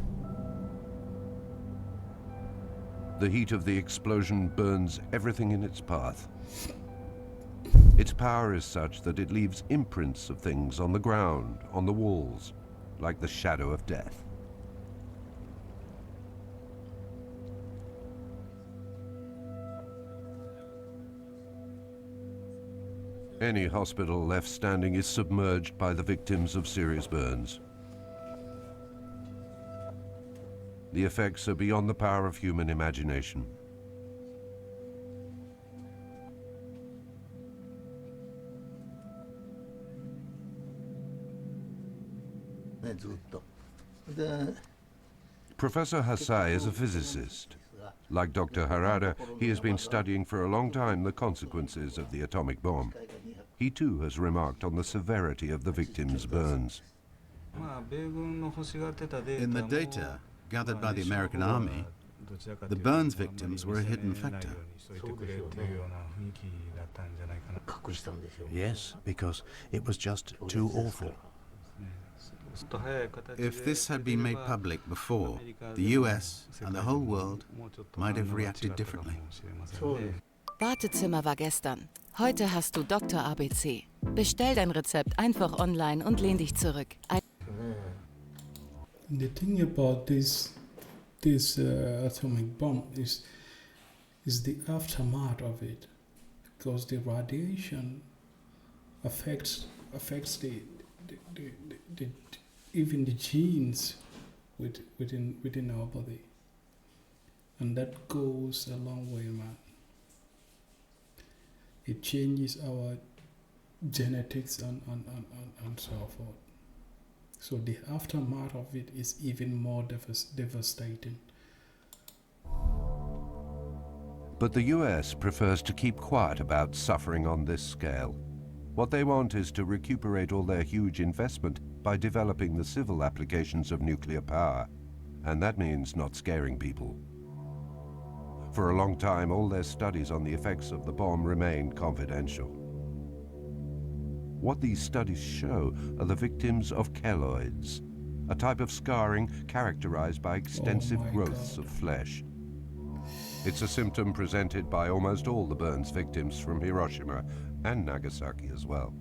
Speaker 2: The heat of the explosion burns everything in its path. Its power is such that it leaves imprints of things on the ground, on the walls, like the shadow of death. Any hospital left standing is submerged by the victims of serious burns. The effects are beyond the power of human imagination. Professor Hasai is a physicist. Like Dr. Harada, he has been studying for a long time the consequences of the atomic bomb. He too has remarked on the severity of the victims' burns.
Speaker 6: In the data gathered by the American Army, the burns victims were a hidden factor.
Speaker 5: Yes, because it was just too awful.
Speaker 6: If this had been made public before, the US and the whole world might have reacted differently.
Speaker 11: Wartezimmer war gestern. Heute hast du Dr. ABC. Bestell dein Rezept einfach online und lehn dich zurück.
Speaker 1: The thing about this atomic bomb is the aftermath of it, because the radiation affects the even the genes within our body, and that goes a long way, man. It changes our genetics and so forth. So the aftermath of it is even more devastating.
Speaker 2: But the US prefers to keep quiet about suffering on this scale. What they want is to recuperate all their huge investment by developing the civil applications of nuclear power, and that means not scaring people. For a long time, all their studies on the effects of the bomb remained confidential. What these studies show are the victims of keloids, a type of scarring characterized by extensive growths of flesh. It's a symptom presented by almost all the burns victims from Hiroshima and Nagasaki as well.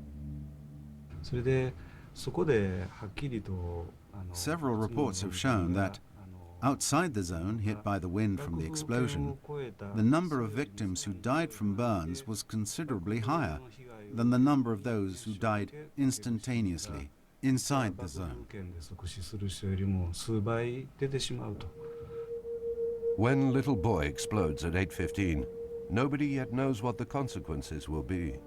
Speaker 6: Several reports have shown that outside the zone hit by the wind from the explosion, the number of victims who died from burns was considerably higher than the number of those who died instantaneously inside the zone.
Speaker 2: When Little Boy explodes at 8:15, nobody yet knows what the consequences will be.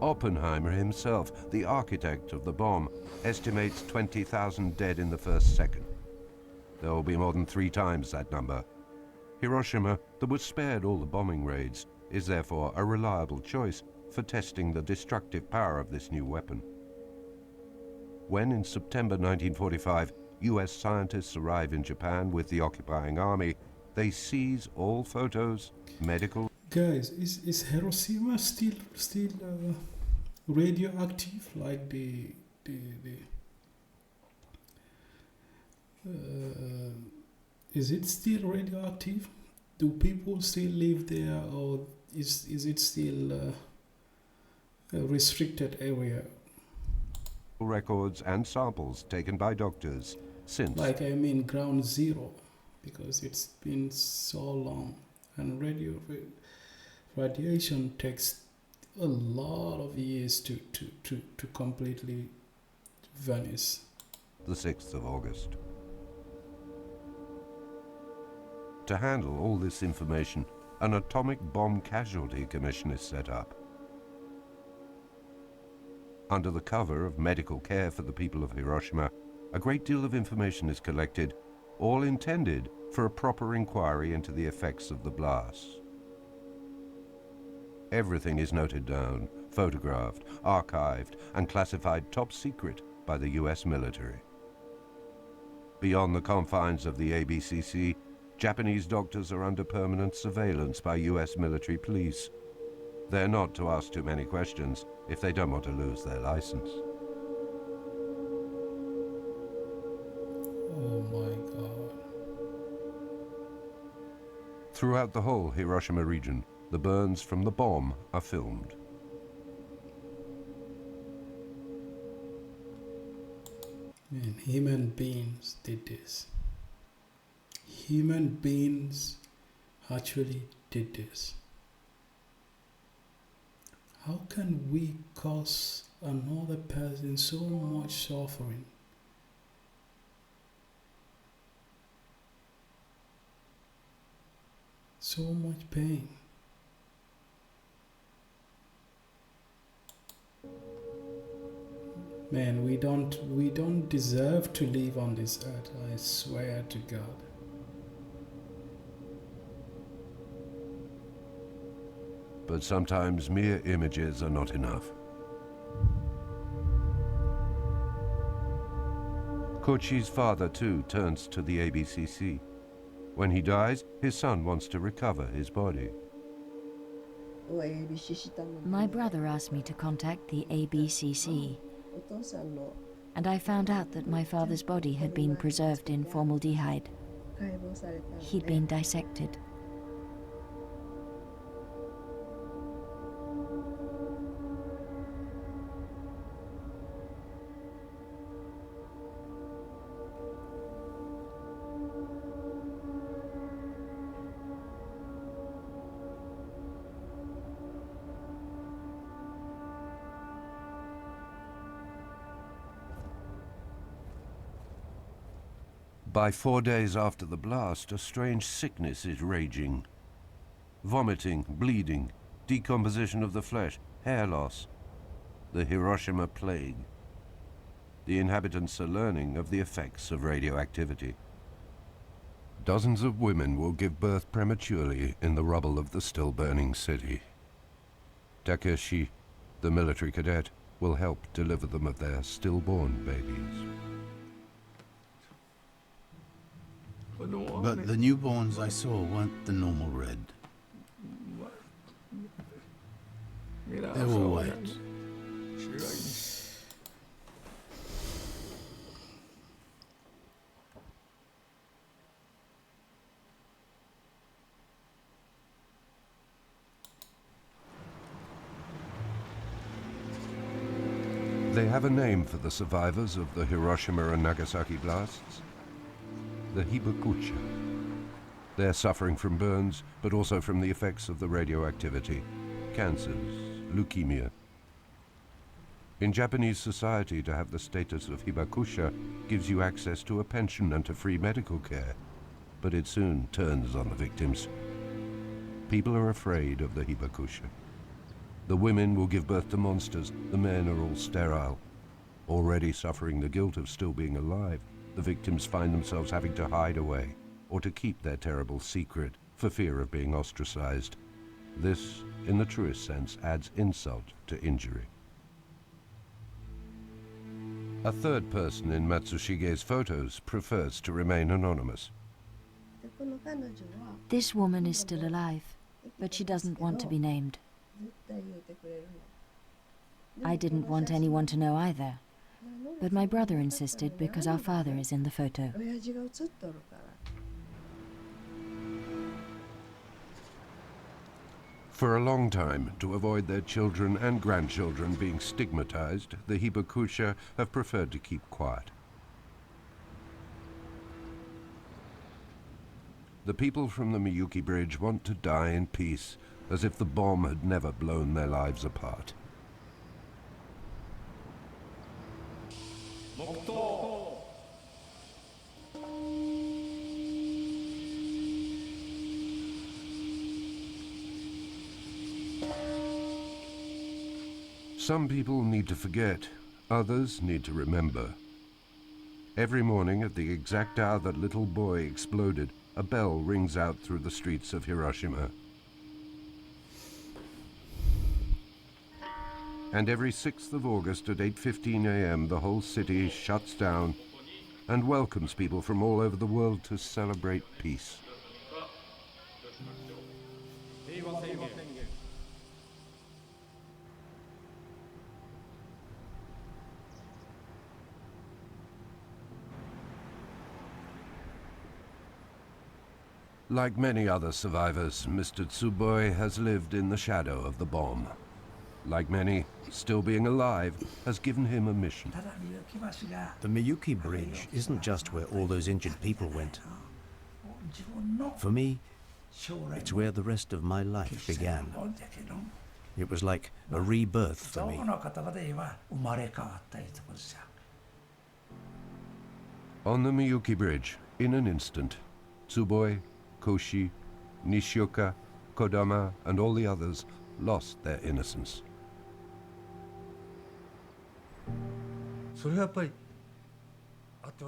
Speaker 2: Oppenheimer himself, the architect of the bomb, estimates 20,000 dead in the first second. There will be more than 3 times that number. Hiroshima, that was spared all the bombing raids, is therefore a reliable choice for testing the destructive power of this new weapon. When in September 1945, US scientists arrive in Japan with the occupying army, they seize all photos, medical...
Speaker 1: Guys, is Hiroshima still radioactive like is it still radioactive? Do people still live there, or is it still a restricted area?
Speaker 2: Records and samples taken by doctors since...
Speaker 1: Like, I mean, ground zero, because it's been so long, and radiation takes a lot of years to completely vanish.
Speaker 2: The 6th of August. To handle all this information, an atomic bomb casualty commission is set up. Under the cover of medical care for the people of Hiroshima, a great deal of information is collected, all intended for a proper inquiry into the effects of the blast. Everything is noted down, photographed, archived, and classified top secret by the US military. Beyond the confines of the ABCC, Japanese doctors are under permanent surveillance by US military police. They're not to ask too many questions if they don't want to lose their license.
Speaker 1: Oh my God.
Speaker 2: Throughout the whole Hiroshima region, the burns from the bomb are filmed.
Speaker 1: Man, human beings did this. Human beings actually did this. How can we cause another person so much suffering? So much pain. Man, we don't deserve to live on this earth, I swear to God.
Speaker 2: But sometimes mere images are not enough. Kochi's father too turns to the ABCC. When he dies, his son wants to recover his body.
Speaker 4: My brother asked me to contact the ABCC, and I found out that my father's body had been preserved in formaldehyde. He'd been dissected.
Speaker 2: By 4 days after the blast, a strange sickness is raging. Vomiting, bleeding, decomposition of the flesh, hair loss. The Hiroshima plague. The inhabitants are learning of the effects of radioactivity. Dozens of women will give birth prematurely in the rubble of the still burning city. Takeshi, the military cadet, will help deliver them of their stillborn babies.
Speaker 6: But the newborns I saw weren't the normal red. They were white.
Speaker 2: They have a name for the survivors of the Hiroshima and Nagasaki blasts. The hibakusha. They're suffering from burns, but also from the effects of the radioactivity, cancers, leukemia. In Japanese society, to have the status of hibakusha gives you access to a pension and to free medical care, but it soon turns on the victims. People are afraid of the hibakusha. The women will give birth to monsters, the men are all sterile. Already suffering the guilt of still being alive, the victims find themselves having to hide away or to keep their terrible secret for fear of being ostracized. This, in the truest sense, adds insult to injury. A third person in Matsushige's photos prefers to remain anonymous.
Speaker 4: This woman is still alive, but she doesn't want to be named. I didn't want anyone to know either. But my brother insisted because our father is in the photo.
Speaker 2: For a long time, to avoid their children and grandchildren being stigmatized, the hibakusha have preferred to keep quiet. The people from the Miyuki Bridge want to die in peace, as if the bomb had never blown their lives apart. Some people need to forget, others need to remember. Every morning at the exact hour that little boy exploded, a bell rings out through the streets of Hiroshima. And every 6th of August at 8:15 a.m. the whole city shuts down and welcomes people from all over the world to celebrate peace. Like many other survivors, Mr. Tsuboi has lived in the shadow of the bomb. Like many, still being alive has given him a mission.
Speaker 5: The Miyuki Bridge isn't just where all those injured people went. For me, it's where the rest of my life began. It was like a rebirth for me.
Speaker 2: On the Miyuki Bridge, in an instant, Tsuboi, Koshi, Nishioka, Kodama, and all the others lost their innocence.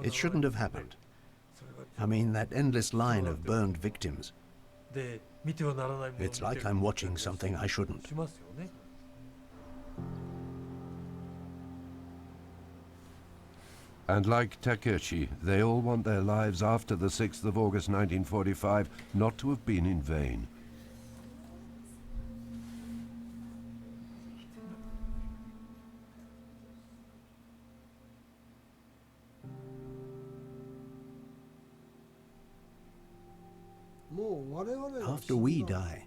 Speaker 5: It shouldn't have happened. I mean, that endless line of burned victims. It's like I'm watching something I shouldn't.
Speaker 2: And like Takeshi, they all want their lives after the 6th of August 1945 not to have been in vain.
Speaker 5: After we die,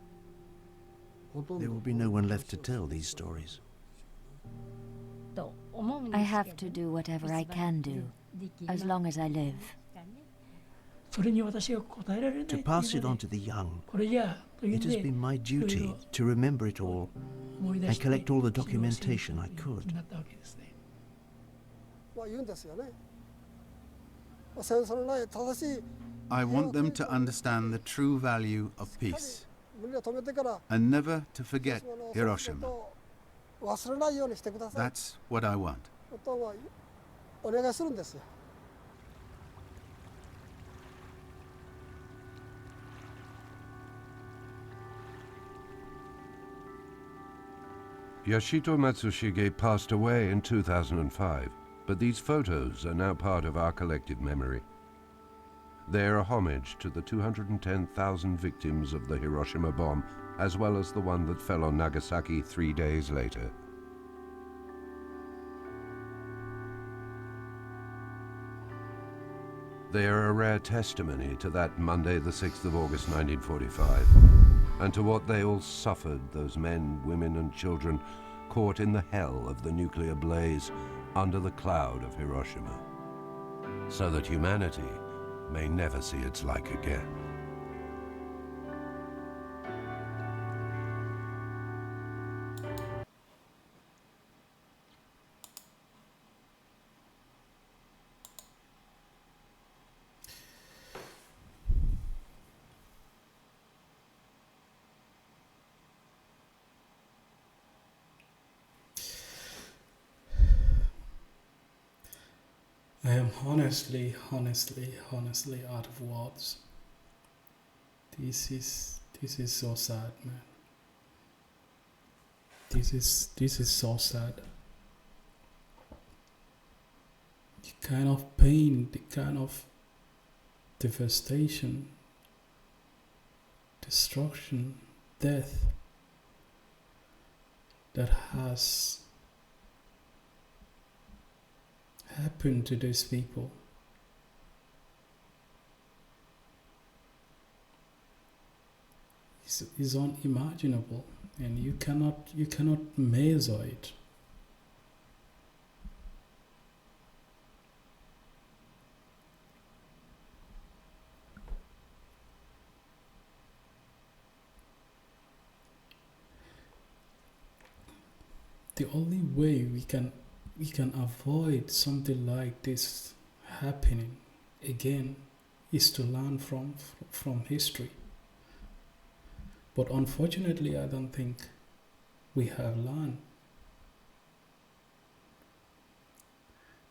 Speaker 5: there will be no one left to tell these stories.
Speaker 4: I have to do whatever I can do, as long as I live.
Speaker 5: To pass it on to the young, it has been my duty to remember it all and collect all the documentation I could.
Speaker 6: I want them to understand the true value of peace and never to forget Hiroshima. That's what I want.
Speaker 2: Yoshito Matsushige passed away in 2005, but these photos are now part of our collective memory. They are a homage to the 210,000 victims of the Hiroshima bomb, as well as the one that fell on Nagasaki 3 days later. They are a rare testimony to that Monday, the 6th of August 1945, and to what they all suffered, those men, women and children caught in the hell of the nuclear blaze under the cloud of Hiroshima, so that humanity may never see its like again.
Speaker 1: I am honestly out of words. This is so sad, man. This is so sad. The kind of pain, the kind of devastation, destruction, death that has happened to these people is unimaginable, and you cannot measure it. The only way we can avoid something like this happening again is to learn from history. But unfortunately, I don't think we have learned.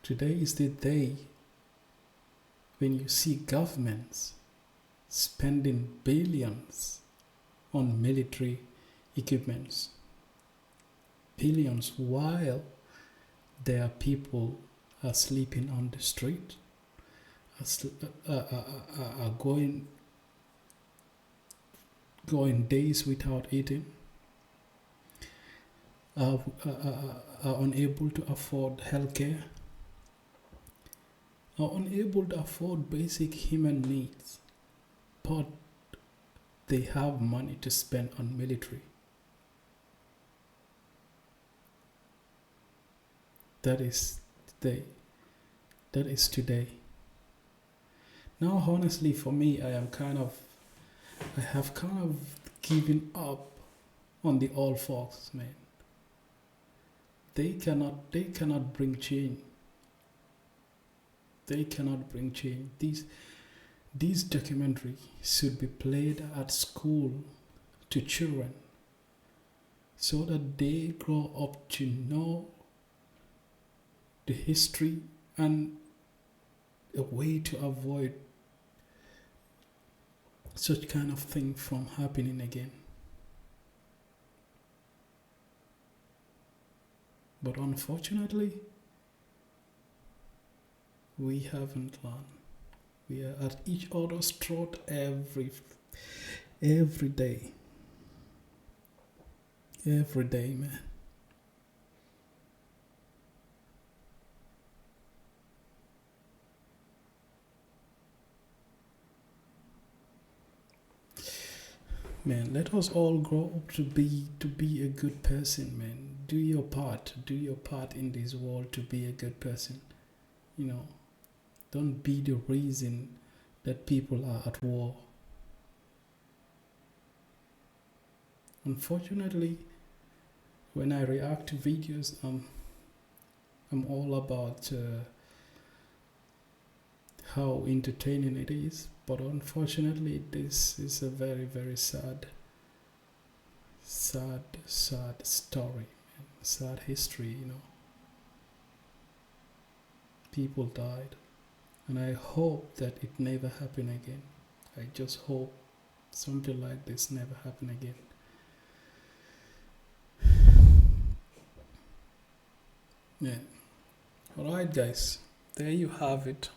Speaker 1: Today is the day when you see governments spending billions on military equipments. Billions, while their people are sleeping on the street, are going days without eating, are unable to afford healthcare, are unable to afford basic human needs, but they have money to spend on military. That is today. Now, honestly, for me, I have kind of given up on the old folks, man. They cannot bring change. They cannot bring change. These documentaries should be played at school to children, so that they grow up to know the history and a way to avoid such kind of thing from happening again. But unfortunately, we haven't learned. We are at each other's throat every day. Every day, man. Man, let us all grow up to be a good person, man. Do your part in this world to be a good person. You know, don't be the reason that people are at war. Unfortunately, when I react to videos, I'm all about how entertaining it is, but unfortunately this is a very, very sad story, sad history, you know. People died, and I hope that it never happen again. I just hope something like this never happen again. Yeah. Alright guys, there you have it.